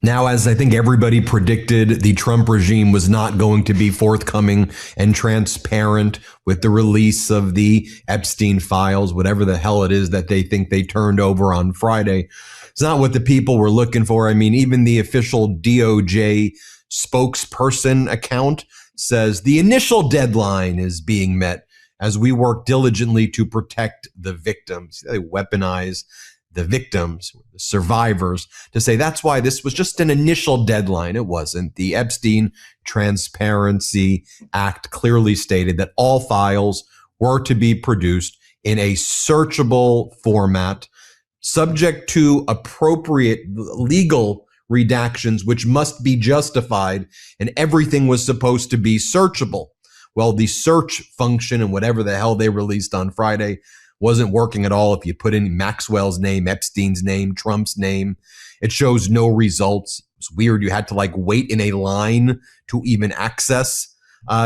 Now, as I think everybody predicted, the Trump regime was not going to be forthcoming and transparent with the release of the Epstein files, whatever the hell it is that they think they turned over on Friday. It's not what the people were looking for. I mean, even the official DOJ spokesperson account says the initial deadline is being met as we work diligently to protect the victims. They weaponize the victims, the survivors, to say that's why this was just an initial deadline. It wasn't. The Epstein Transparency Act clearly stated that all files were to be produced in a searchable format, subject to appropriate legal redactions, which must be justified, and everything was supposed to be searchable. Well, the search function and whatever the hell they released on Friday wasn't working at all. If you put in Maxwell's name, Epstein's name, Trump's name, it shows no results. It's weird. You had to wait in a line to even access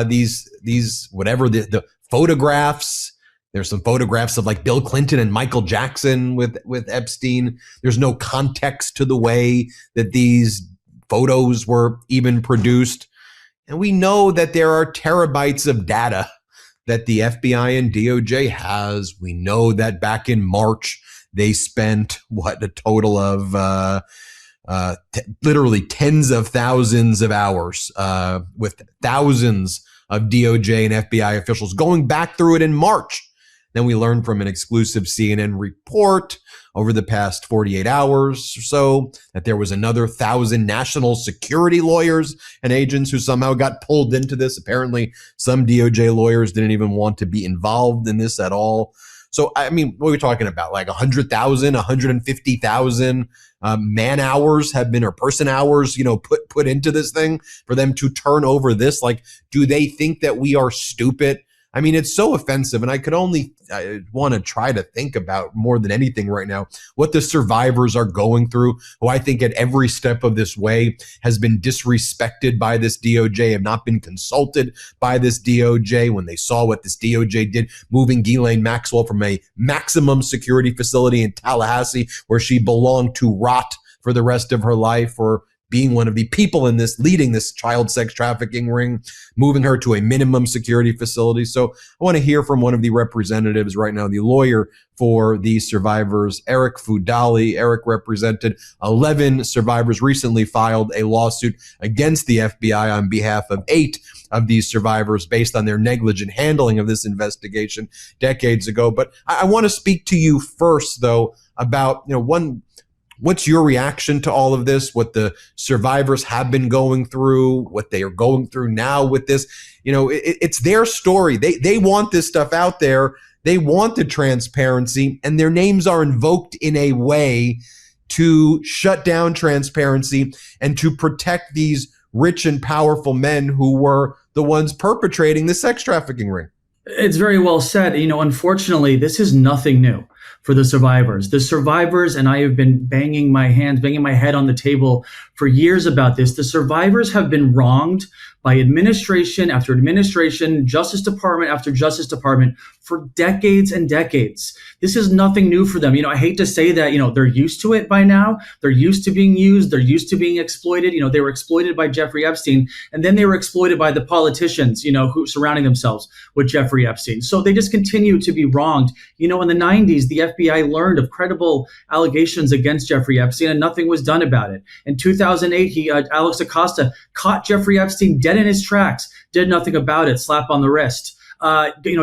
these whatever the photographs. There's some photographs of Bill Clinton and Michael Jackson with Epstein. There's no context to the way that these photos were even produced. And we know that there are terabytes of data that the FBI and DOJ has. We know that back in March, they spent a total of literally tens of thousands of hours with thousands of DOJ and FBI officials going back through it in March. Then we learned from an exclusive CNN report over the past 48 hours or so that there was another 1,000 national security lawyers and agents who somehow got pulled into this. Apparently, some DOJ lawyers didn't even want to be involved in this at all. So, I mean, what are we talking about? 100,000, 150,000 man hours have been, or person hours, put into this thing for them to turn over this? Do they think that we are stupid? I mean, it's so offensive, and I want to try to think about more than anything right now what the survivors are going through, who I think at every step of this way has been disrespected by this DOJ, have not been consulted by this DOJ when they saw what this DOJ did, moving Ghislaine Maxwell from a maximum security facility in Tallahassee, where she belonged, to rot for the rest of her life, or being one of the people in this, leading this child sex trafficking ring, moving her to a minimum security facility. So I want to hear from one of the representatives right now, the lawyer for these survivors, Arick Fudali. Arick represented 11 survivors, recently filed a lawsuit against the FBI on behalf of 8 of these survivors based on their negligent handling of this investigation decades ago. But I want to speak to you first, though, about, what's your reaction to all of this? What the survivors have been going through, what they are going through now with this? It's their story. They want this stuff out there. They want the transparency, and their names are invoked in a way to shut down transparency and to protect these rich and powerful men who were the ones perpetrating the sex trafficking ring. It's very well said. Unfortunately, this is nothing new for the survivors. The survivors, and I have been banging my head on the table for years about this. The survivors have been wronged by administration after administration, Justice Department after Justice Department for decades and decades. This is nothing new for them. I hate to say that, they're used to it by now. They're used to being used. They're used to being exploited. They were exploited by Jeffrey Epstein, and then they were exploited by the politicians, who surrounding themselves with Jeffrey Epstein. So they just continue to be wronged. In the 90s, the FBI learned of credible allegations against Jeffrey Epstein, and nothing was done about it. In 2008, Alex Acosta caught Jeffrey Epstein dead in his tracks, did nothing about it, slap on the wrist.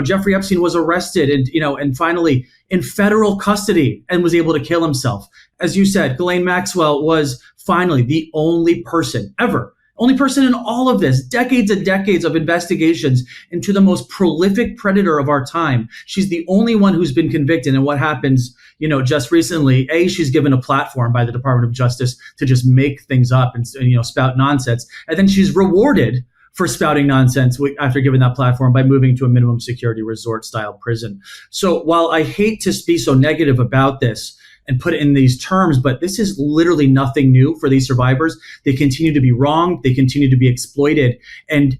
Jeffrey Epstein was arrested and finally in federal custody and was able to kill himself. As you said, Ghislaine Maxwell was finally the only person in all of this, decades and decades of investigations into the most prolific predator of our time. She's the only one who's been convicted. And what happens, just recently, she's given a platform by the Department of Justice to just make things up and spout nonsense. And then she's rewarded for spouting nonsense after giving that platform by moving to a minimum security resort style prison. So while I hate to be so negative about this and put it in these terms, but this is literally nothing new for these survivors. They continue to be wronged. They continue to be exploited. And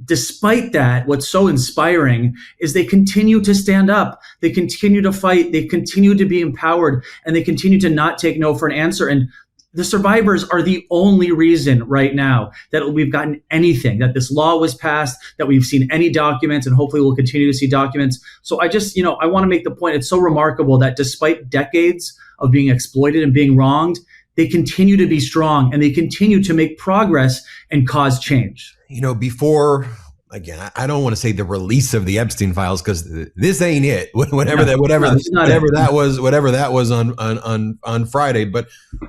despite that, what's so inspiring is they continue to stand up. They continue to fight. They continue to be empowered, and they continue to not take no for an answer. And the survivors are the only reason right now that we've gotten anything, that this law was passed, that we've seen any documents, and hopefully we'll continue to see documents. So I just, I want to make the point. It's so remarkable that despite decades of being exploited and being wronged, they continue to be strong and they continue to make progress and cause change. Before, again, I don't want to say the release of the Epstein files, because this ain't it. Whatever that was on Friday. But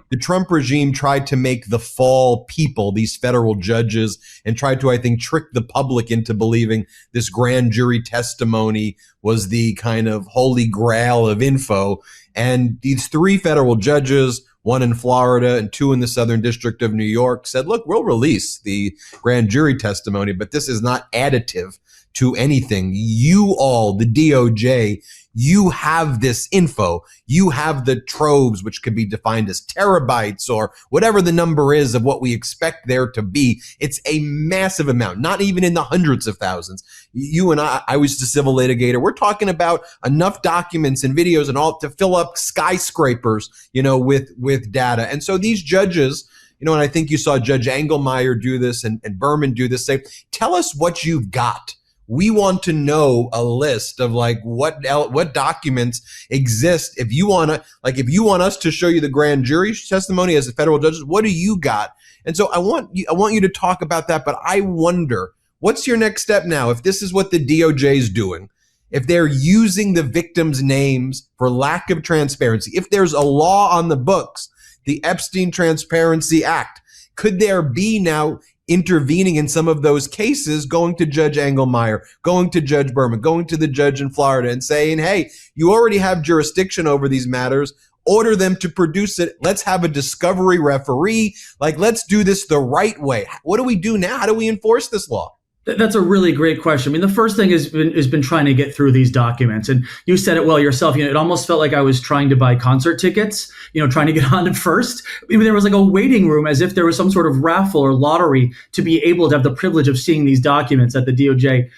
the Trump regime tried to make the fall people, these federal judges, and tried to, I think, trick the public into believing this grand jury testimony was the kind of holy grail of info. And these 3 federal judges, 1 in Florida and 2 in the Southern District of New York, said, look, we'll release the grand jury testimony, but this is not additive to anything. You all, the DOJ, you have this info. You have the troves, which could be defined as terabytes or whatever the number is of what we expect there to be. It's a massive amount, not even in the hundreds of thousands. You and I was a civil litigator. We're talking about enough documents and videos and all to fill up skyscrapers, with data. And so these judges, and I think you saw Judge Engelmeyer do this and Berman do this, say, tell us what you've got. We want to know a list of what documents exist. If you want us to show you the grand jury testimony as a federal judge, what do you got? And so I want you to talk about that. But I wonder, what's your next step now? If this is what the DOJ is doing, if they're using the victims' names for lack of transparency, if there's a law on the books, the Epstein Transparency Act, could there be now intervening in some of those cases, going to Judge Engelmeyer, going to Judge Berman, going to the judge in Florida and saying, hey, you already have jurisdiction over these matters. Order them to produce it. Let's have a discovery referee. Let's do this the right way. What do we do now? How do we enforce this law? That's a really great question. I mean, the first thing has been trying to get through these documents. And you said it well yourself. It almost felt like I was trying to buy concert tickets, trying to get on it first. There was like a waiting room, as if there was some sort of raffle or lottery to be able to have the privilege of seeing these documents that the DOJ,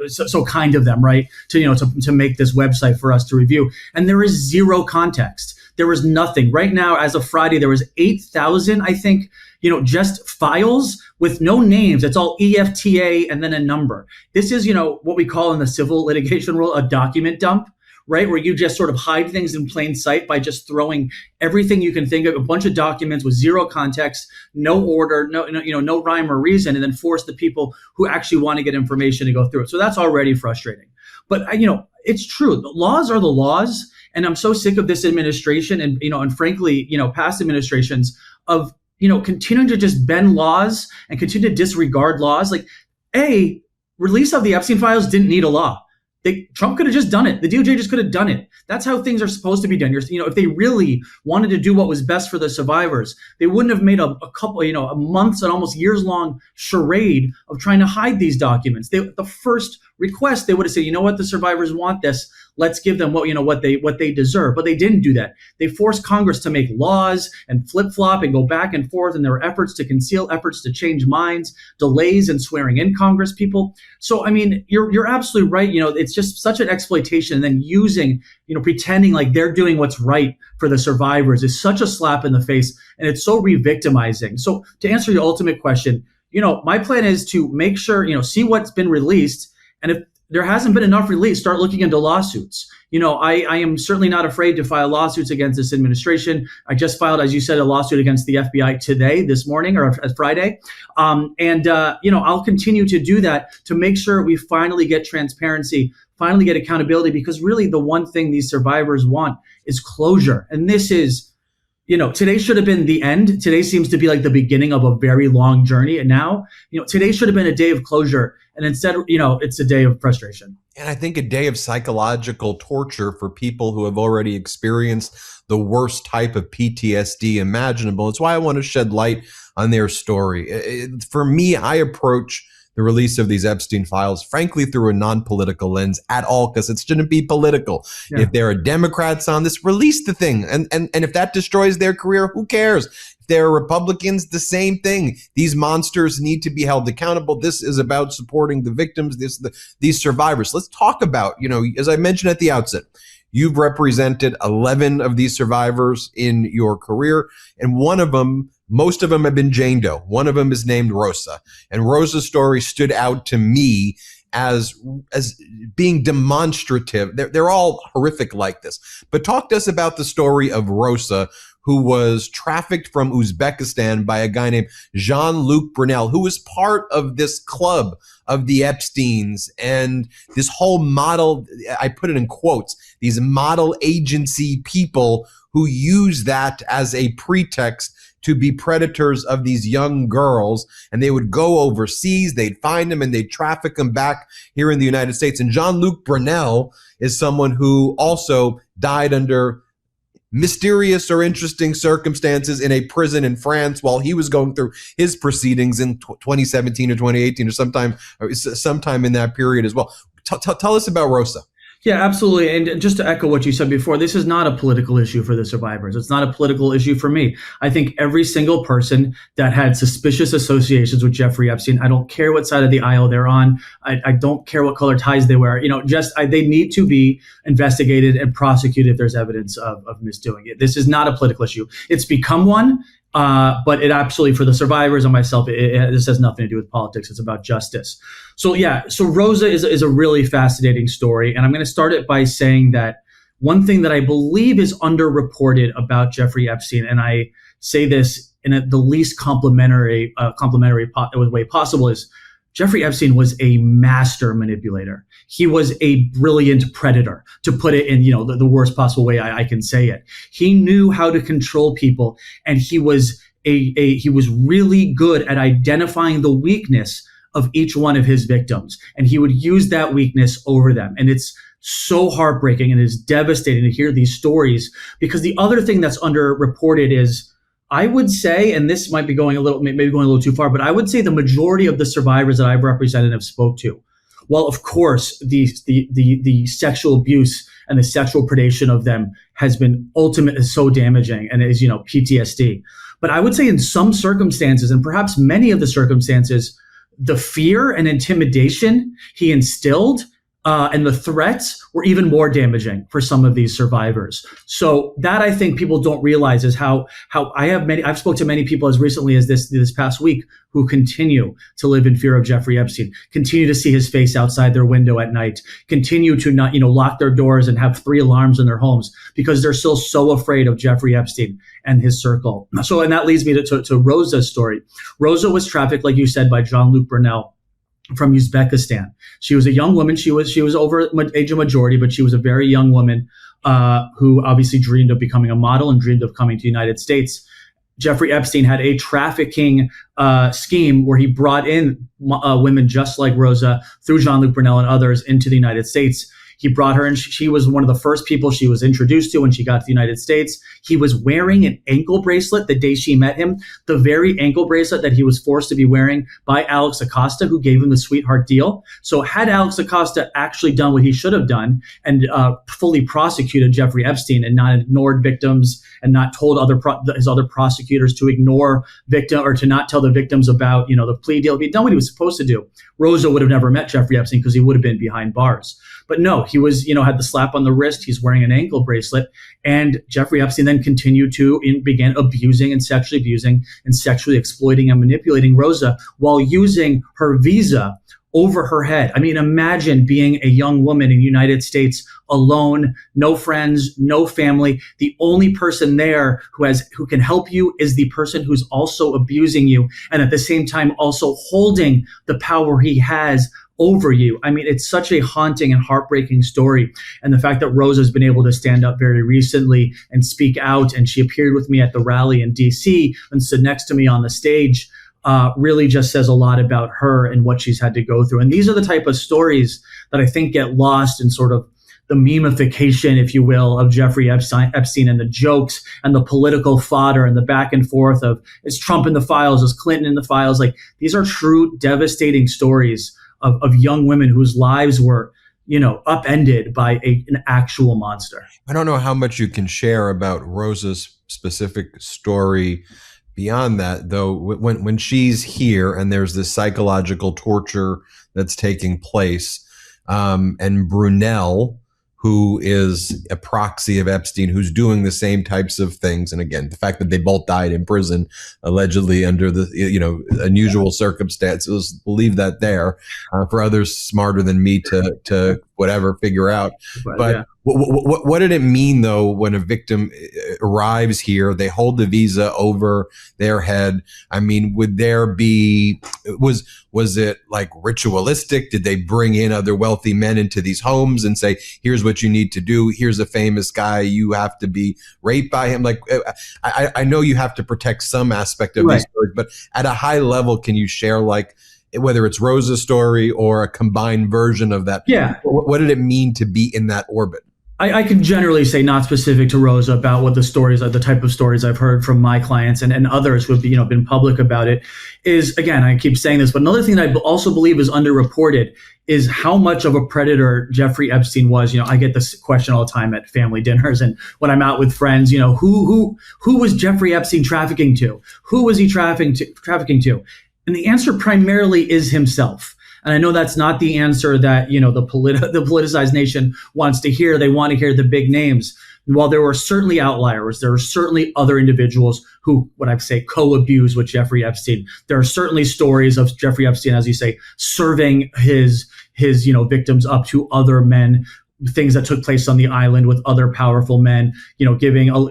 so kind of them, right? To make this website for us to review. And there is zero context. There was nothing. Right now, as of Friday, there was 8,000, I think, just files with no names. It's all EFTA and then a number. This is, what we call in the civil litigation world, a document dump, right? Where you just sort of hide things in plain sight by just throwing everything you can think of, a bunch of documents with zero context, no order, no rhyme or reason, and then force the people who actually want to get information to go through it. So that's already frustrating. But, it's true. The laws are the laws. And I'm so sick of this administration and frankly, past administrations of, continuing to just bend laws and continue to disregard laws. Release of the Epstein files didn't need a law. Trump could have just done it. The DOJ just could have done it. That's how things are supposed to be done. If they really wanted to do what was best for the survivors, they wouldn't have made a couple, a months and almost years long charade of trying to hide these documents. The first request, they would have said, the survivors want this. Let's give them what they deserve. But they didn't do that. They forced Congress to make laws and flip-flop and go back and forth. And there were efforts to conceal, efforts to change minds, delays in swearing in Congress people. So, you're absolutely right. It's just such an exploitation. And then using, pretending like they're doing what's right for the survivors is such a slap in the face. And it's so re-victimizing. So to answer your ultimate question, my plan is to make sure, see what's been released. And if there hasn't been enough release, start looking into lawsuits. I am certainly not afraid to file lawsuits against this administration. I just filed, as you said, a lawsuit against the FBI this morning or Friday. I'll continue to do that to make sure we finally get transparency, finally get accountability, because really the one thing these survivors want is closure. And this is, today should have been the end. Today seems to be like the beginning of a very long journey. And now, today should have been a day of closure. And instead, it's a day of frustration. And I think a day of psychological torture for people who have already experienced the worst type of PTSD imaginable. It's why I want to shed light on their story. For me, I approach the release of these Epstein files, frankly, through a non-political lens at all, because it shouldn't be political. Yeah. If there are Democrats on this, release the thing. And if that destroys their career, who cares? If there are Republicans, the same thing. These monsters need to be held accountable. This is about supporting the victims, these survivors. Let's talk about, as I mentioned at the outset, You've represented 11 of these survivors in your career, and one of them, most of them have been Jane Doe. One of them is named Rosa, and Rosa's story stood out to me as being demonstrative. They're all horrific like this. But talk to us about the story of Rosa, who was trafficked from Uzbekistan by a guy named Jean-Luc Brunel, who was part of this club of the Epsteins and this whole model, I put it in quotes, these model agency people who use that as a pretext to be predators of these young girls. And they would go overseas, they'd find them, and they'd traffic them back here in the United States. And Jean-Luc Brunel is someone who also died under mysterious or interesting circumstances in a prison in France while he was going through his proceedings in 2017 or 2018 or sometime in that period as well. Tell us about Rosa. Yeah, absolutely. And just to echo what you said before, this is not a political issue for the survivors. It's not a political issue for me. I think every single person that had suspicious associations with Jeffrey Epstein, I don't care what side of the aisle they're on. I don't care what color ties they wear. They need to be investigated and prosecuted if there's evidence of misdoing it. This is not a political issue. It's become one. But it absolutely, for the survivors and myself, this has nothing to do with politics. It's about justice. So Rosa is a really fascinating story. And I'm going to start it by saying that one thing that I believe is underreported about Jeffrey Epstein, and I say this in the least complimentary way possible, is Jeffrey Epstein was a master manipulator. He was a brilliant predator, to put it in the worst possible way I can say it. He knew how to control people, and he was really good at identifying the weakness of each one of his victims, and he would use that weakness over them. And it's so heartbreaking and it's devastating to hear these stories, because the other thing that's underreported is, I would say, and this might be going a little too far, but I would say the majority of the survivors that I've represented have spoke to, while of course the sexual abuse and the sexual predation of them has been ultimately so damaging and is PTSD. But I would say in some circumstances, and perhaps many of the circumstances, the fear and intimidation he instilled and the threats were even more damaging for some of these survivors. So that, I think, people don't realize is how I've spoken to many people as recently as this past week who continue to live in fear of Jeffrey Epstein, continue to see his face outside their window at night, continue to not lock their doors and have 3 alarms in their homes because they're still so afraid of Jeffrey Epstein and his circle. So, and that leads me to Rosa's story. Rosa was trafficked, like you said, by Jean-Luc Brunel from Uzbekistan. She was a young woman. She was over age of majority, but she was a very young woman who obviously dreamed of becoming a model and dreamed of coming to the United States. Jeffrey Epstein had a trafficking scheme where he brought in women just like Rosa through Jean-Luc Brunel and others into the United States. He brought her, and she was one of the first people she was introduced to when she got to the United States. He was wearing an ankle bracelet the day she met him, the very ankle bracelet that he was forced to be wearing by Alex Acosta, who gave him the sweetheart deal. So had Alex Acosta actually done what he should have done and fully prosecuted Jeffrey Epstein and not ignored victims and not told his other prosecutors to ignore victim or to not tell the victims about the plea deal, if he'd done what he was supposed to do, Rosa would have never met Jeffrey Epstein because he would have been behind bars. But no, he was, had the slap on the wrist. He's wearing an ankle bracelet. And Jeffrey Epstein then continued to began abusing and sexually exploiting and manipulating Rosa while using her visa over her head. I mean, imagine being a young woman in the United States alone, no friends, no family. The only person there who can help you is the person who's also abusing you, and at the same time also holding the power he has over you. I mean, it's such a haunting and heartbreaking story. And the fact that Rosa's been able to stand up very recently and speak out, and she appeared with me at the rally in DC and stood next to me on the stage, really just says a lot about her and what she's had to go through. And these are the type of stories that I think get lost in sort of the memification, if you will, of Jeffrey Epstein and the jokes and the political fodder and the back and forth of, is Trump in the files, is Clinton in the files? Like, these are true devastating stories of young women whose lives were, upended by an actual monster. I don't know how much you can share about Rosa's specific story beyond that, though. When she's here and there's this psychological torture that's taking place, and Brunel, who is a proxy of Epstein, who's doing the same types of things. And again, the fact that they both died in prison, allegedly under the unusual circumstances, believe that there. For others smarter than me to whatever figure out. But what did it mean though when a victim arrives here? They hold the visa over their head. I mean, would there be was it like ritualistic? Did they bring in other wealthy men into these homes and say, here's what you need to do. Here's a famous guy. You have to be raped by him. Like, I know you have to protect some aspect of these stories, but at a high level, can you share like whether it's Rosa's story or a combined version of that? Yeah. What did it mean to be in that orbit? I can generally say, not specific to Rosa, about what the stories are, the type of stories I've heard from my clients and others who have been public about it, is, again, I keep saying this, but another thing that I also believe is underreported is how much of a predator Jeffrey Epstein was. I get this question all the time at family dinners and when I'm out with friends, who was Jeffrey Epstein trafficking to? Who was he trafficking to? And the answer primarily is himself. And I know that's not the answer that, the politicized nation wants to hear. They want to hear the big names. While there were certainly outliers, there were certainly other individuals who, what I say, co-abused with Jeffrey Epstein. There are certainly stories of Jeffrey Epstein, as you say, serving his victims up to other men, things that took place on the island with other powerful men,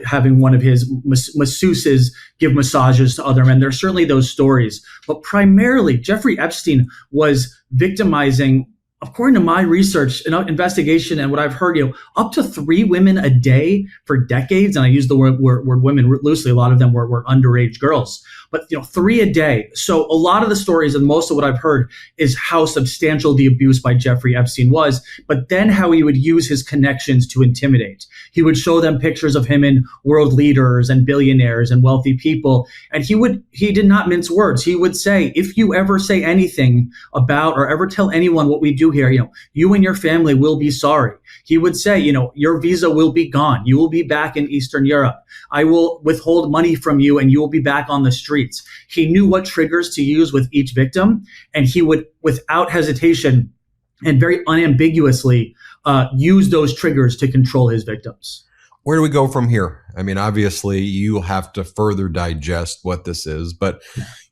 having one of his masseuses give massages to other men. There are certainly those stories, but primarily Jeffrey Epstein was victimizing, according to my research and investigation and what I've heard, up to 3 women a day for decades. And I use the word women loosely. A lot of them were underage girls, but 3 a day. So a lot of the stories and most of what I've heard is how substantial the abuse by Jeffrey Epstein was, but then how he would use his connections to intimidate. He would show them pictures of him in world leaders and billionaires and wealthy people. And he did not mince words. He would say, if you ever say anything about or ever tell anyone what we do here, you and your family will be sorry. He would say, your visa will be gone. You will be back in Eastern Europe. I will withhold money from you and you will be back on the streets. He knew what triggers to use with each victim, and he would, without hesitation and very unambiguously, use those triggers to control his victims. Where do we go from here? I mean, obviously you have to further digest what this is, but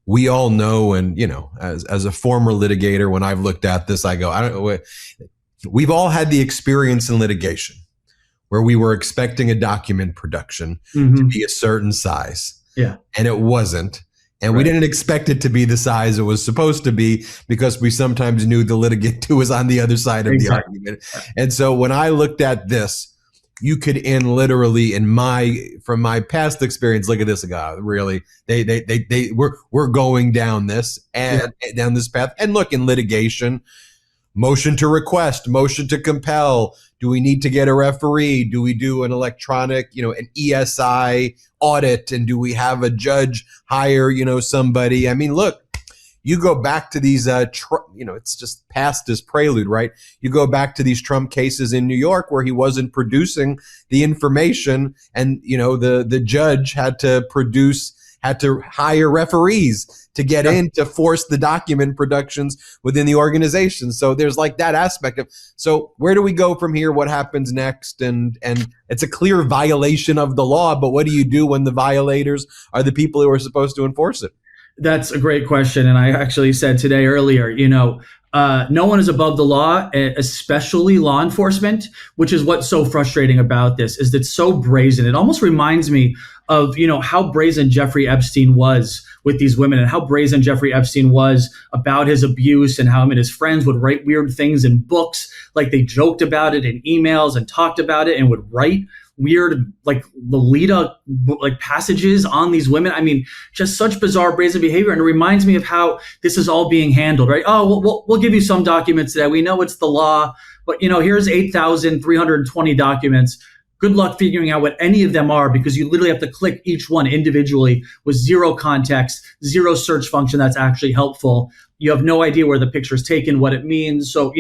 we all know, and as a former litigator, when I've looked at this, I go, we've all had the experience in litigation where we were expecting a document production to be a certain size. Yeah. And it wasn't. And we didn't expect it to be the size it was supposed to be because we sometimes knew the litigant who was on the other side of the argument. And so when I looked at this, you could literally, from my past experience, look at this guy. Really, we're going down this down this path. And look, in litigation, motion to request, motion to compel. Do we need to get a referee? Do we do an electronic, an ESI audit? And do we have a judge hire, somebody? I mean, look, you go back to these, it's just past this prelude, right? You go back to these Trump cases in New York where he wasn't producing the information, and the judge had to hire referees to get in to force the document productions within the organization. So there's like that aspect of, so where do we go from here? What happens next? And it's a clear violation of the law, but what do you do when the violators are the people who are supposed to enforce it? That's a great question. And I actually said today earlier, no one is above the law, especially law enforcement, which is what's so frustrating about this, is that it's so brazen. It almost reminds me of, how brazen Jeffrey Epstein was with these women and how brazen Jeffrey Epstein was about his abuse and how him and his friends would write weird things in books. Like they joked about it in emails and talked about it and would write weird, like Lolita, like passages on these women. I mean, just such bizarre, brazen behavior. And it reminds me of how this is all being handled, right? Oh, we'll give you some documents today. We know it's the law, but here's 8,320 documents. Good luck figuring out what any of them are, because you literally have to click each one individually with zero context, zero search function that's actually helpful. You have no idea where the picture is taken, what it means. So,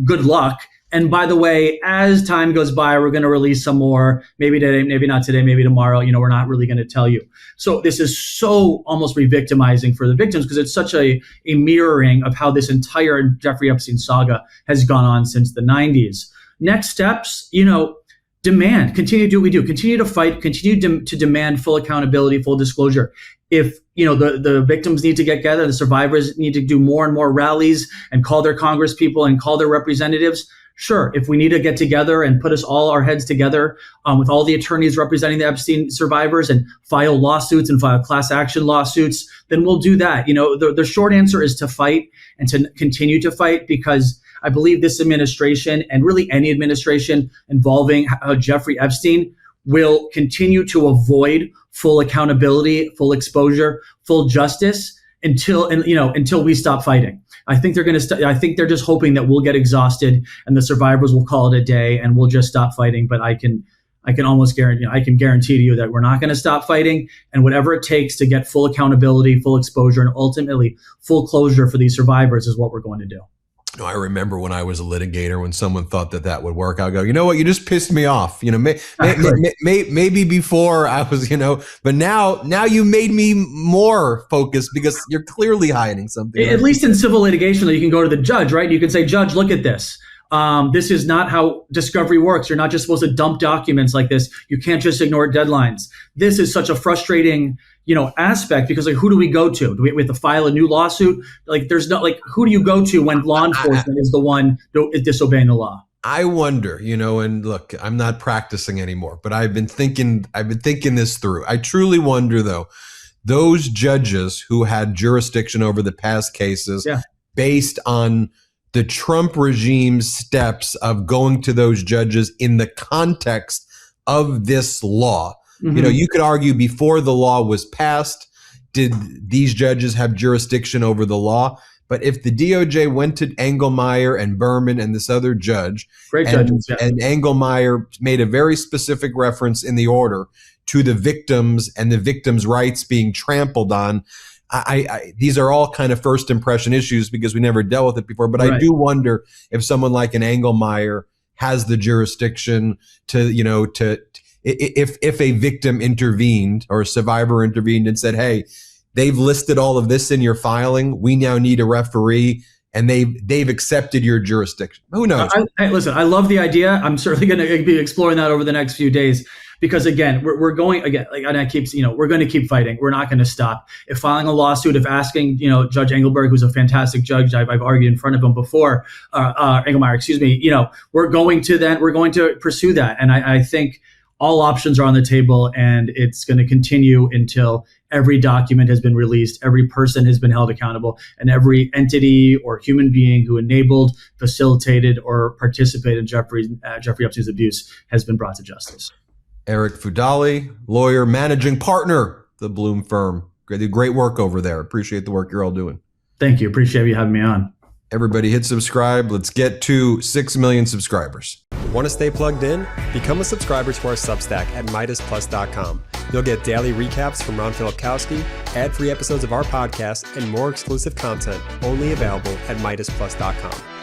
good luck. And by the way, as time goes by, we're going to release some more, maybe today, maybe not today, maybe tomorrow. We're not really going to tell you. So this is so almost re-victimizing for the victims, because it's such a mirroring of how this entire Jeffrey Epstein saga has gone on since the 90s. next steps, continue to do what we do, continue to fight, continue to demand full accountability, full disclosure. If, the victims need to get together, the survivors need to do more and more rallies and call their Congress people and call their representatives. Sure, if we need to get together and put our heads together with all the attorneys representing the Epstein survivors and file lawsuits and file class action lawsuits, then we'll do that. The short answer is to fight and to continue to fight, because I believe this administration, and really any administration involving Jeffrey Epstein, will continue to avoid full accountability, full exposure, full justice until we stop fighting. I think I think they're just hoping that we'll get exhausted and the survivors will call it a day and we'll just stop fighting. But I can almost guarantee to you that we're not going to stop fighting, and whatever it takes to get full accountability, full exposure, and ultimately full closure for these survivors is what we're going to do. I remember when I was a litigator, when someone thought that would work, I'll go, you know what, you just pissed me off. Maybe before I was, but now you made me more focused because you're clearly hiding something. At least in civil litigation, you can go to the judge, right? You can say, Judge, look at this. This is not how discovery works. You're not just supposed to dump documents like this. You can't just ignore deadlines. This is such a frustrating, aspect, because who do we go to? Do we have to file a new lawsuit? There's no, who do you go to when law enforcement is the one disobeying the law? I wonder, and look, I'm not practicing anymore, but I've been thinking this through. I truly wonder, though, those judges who had jurisdiction over the past cases based on the Trump regime's steps of going to those judges in the context of this law. Mm-hmm. You could argue before the law was passed, did these judges have jurisdiction over the law? But if the DOJ went to Engelmeyer and Berman and this other judge, and Engelmeyer made a very specific reference in the order to the victims and the victims' rights being trampled on, these are all kind of first impression issues because we never dealt with it before. But right. I do wonder if someone like an Engelmeyer has the jurisdiction to if a victim intervened or a survivor intervened and said, hey, they've listed all of this in your filing, we now need a referee, and they've accepted your jurisdiction. Who knows? Listen, I love the idea. I'm certainly going to be exploring that over the next few days. Because again, we're going again, and I keep, we're going to keep fighting. We're not going to stop. If filing a lawsuit, if asking, Judge Engelberg, who's a fantastic judge, I've argued in front of him before, Engelmeyer, excuse me, we're going to pursue that. And I think all options are on the table, and it's going to continue until every document has been released, every person has been held accountable, and every entity or human being who enabled, facilitated, or participated in Jeffrey Epstein's abuse has been brought to justice. Arick Fudali, lawyer, managing partner, the Bloom firm. Great work over there. Appreciate the work you're all doing. Thank you. Appreciate you having me on. Everybody hit subscribe. Let's get to 6 million subscribers. Want to stay plugged in? Become a subscriber to our Substack at MeidasPlus.com. You'll get daily recaps from Ron Filipkowski, ad-free episodes of our podcast, and more exclusive content only available at MeidasPlus.com.